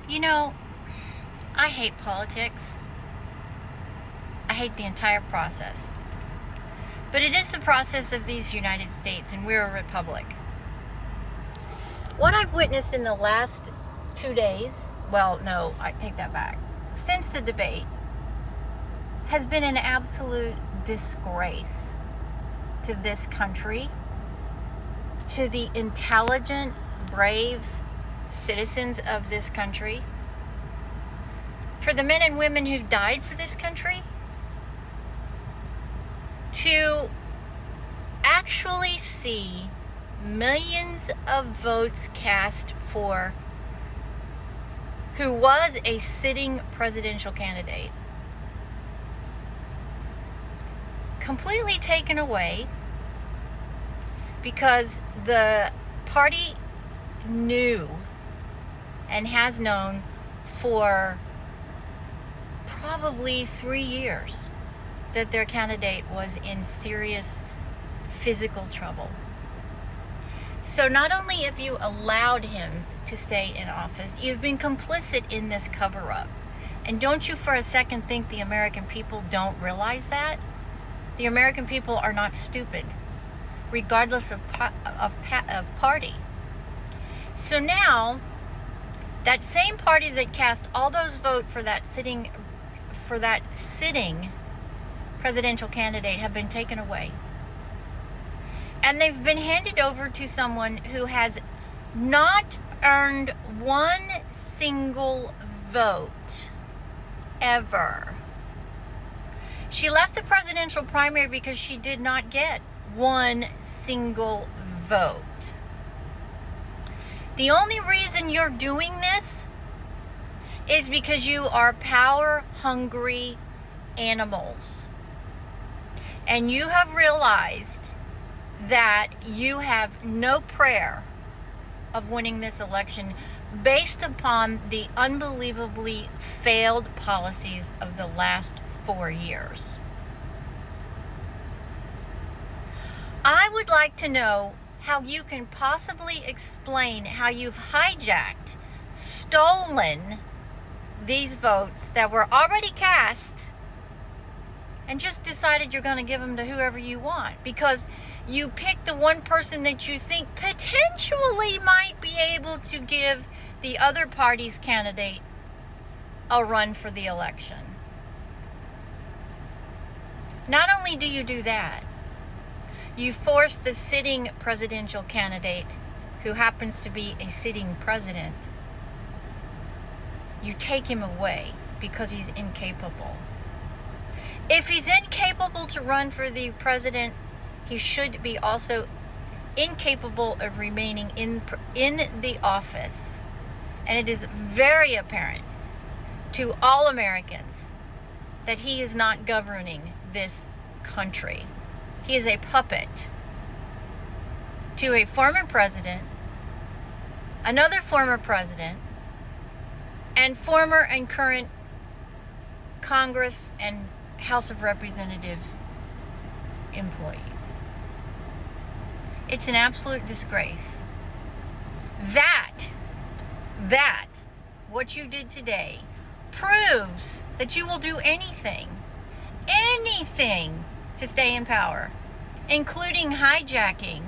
You know, I hate politics. I hate the entire process. But it is the process of these United States, and we're a republic. What I've witnessed in the last 2 days, well, no, I take that back, since the debate, has been an absolute disgrace to this country, to the intelligent, brave citizens of this country, for the men and women who died for this country, to actually see millions of votes cast for who was a sitting presidential candidate completely taken away because the party knew and has known for probably 3 years that their candidate was in serious physical trouble. So not only have you allowed him to stay in office, you've been complicit in this cover-up. And don't you for a second think the American people don't realize that? The American people are not stupid, regardless of party. So now, that same party that cast all those votes for that sitting presidential candidate have been taken away. And they've been handed over to someone who has not earned one single vote ever. She left the presidential primary because she did not get one single vote. The only reason you're doing this is because you are power-hungry animals. And you have realized that you have no prayer of winning this election based upon the unbelievably failed policies of the last 4 years. I would like to know how you can possibly explain how you've hijacked, stolen these votes that were already cast and just decided you're going to give them to whoever you want because you picked the one person that you think potentially might be able to give the other party's candidate a run for the election. Not only do you do that, you force the sitting presidential candidate, who happens to be a sitting president, you take him away because he's incapable. If he's incapable to run for the president, he should be also incapable of remaining in the office. And it is very apparent to all Americans that he is not governing this country. He is a puppet to a former president, another former president, and former and current Congress and House of Representative employees. It's an absolute disgrace. That, what you did today, proves that you will do anything to stay in power, including hijacking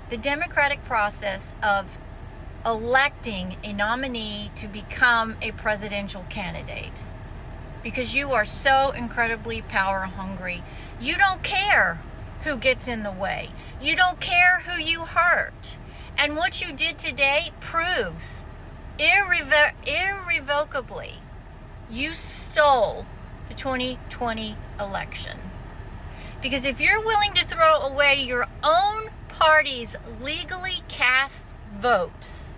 the democratic process of electing a nominee to become a presidential candidate. Because you are so incredibly power hungry. You don't care who gets in the way. You don't care who you hurt. And what you did today proves irrevocably you stole the 2020 election. Because if you're willing to throw away your own party's legally cast votes,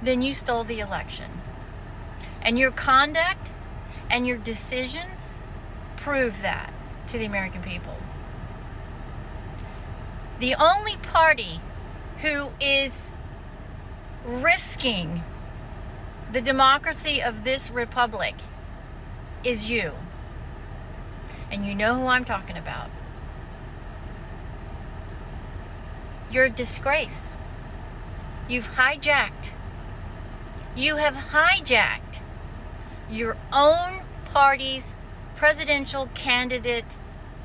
then you stole the election. And your conduct and your decisions prove that to the American people. The only party who is risking the democracy of this republic is you. And you know who I'm talking about. You're a disgrace. You have hijacked your own party's presidential candidate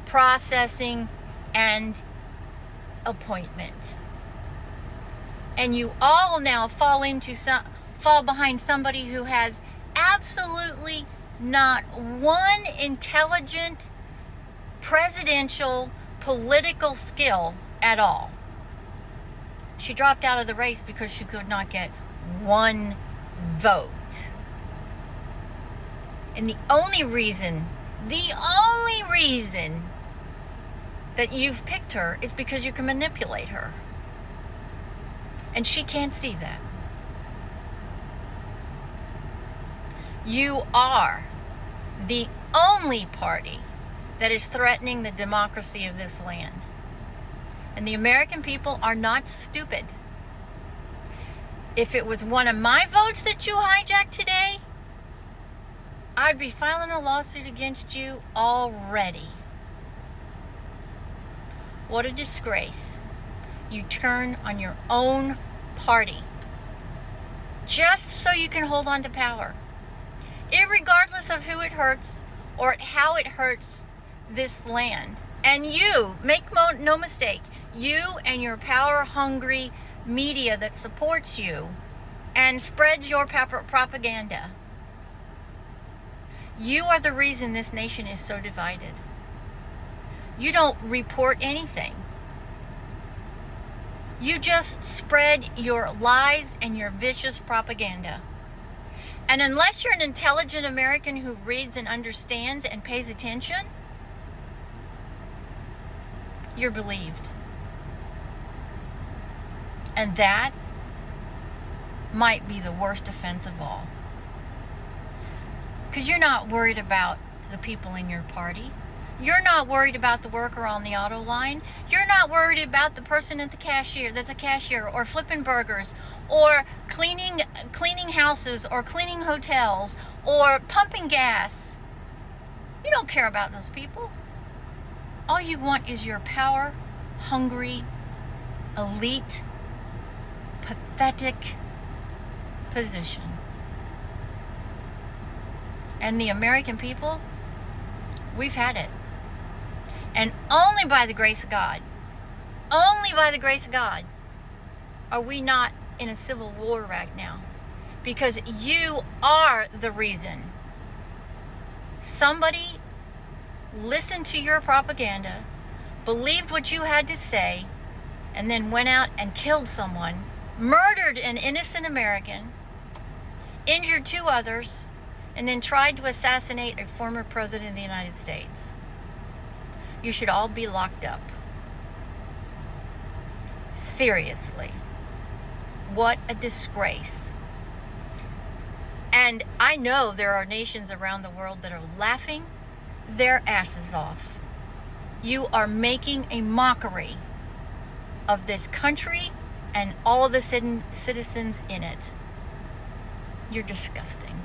processing and appointment. And you all now fall behind somebody who has absolutely not one intelligent presidential political skill at all. She dropped out of the race because she could not get one vote. And the only reason that you've picked her is because you can manipulate her. And she can't see that. You are the only party that is threatening the democracy of this land. And the American people are not stupid. If it was one of my votes that you hijacked today, I'd be filing a lawsuit against you already. What a disgrace. You turn on your own party just so you can hold on to power, irregardless of who it hurts or how it hurts this land. And you, make no mistake, you and your power-hungry media that supports you and spreads your propaganda, you are the reason this nation is so divided. You don't report anything. You just spread your lies and your vicious propaganda. And unless you're an intelligent American who reads and understands and pays attention, you're believed. And that might be the worst offense of all. Because you're not worried about the people in your party. You're not worried about the worker on the auto line. You're not worried about the person at the cashier that's a cashier, or flipping burgers, or cleaning houses, or cleaning hotels, or pumping gas. You don't care about those people. All you want is your power-hungry, elite, pathetic position. And the American people, we've had it. And only by the grace of God, are we not in a civil war right now. Because you are the reason. Somebody listened to your propaganda, believed what you had to say, and then went out and killed someone, murdered an innocent American, injured 2 others, and then tried to assassinate a former president of the United States. You should all be locked up. Seriously. What a disgrace. And I know there are nations around the world that are laughing their asses off. You are making a mockery of this country and all of the citizens in it. You're disgusting.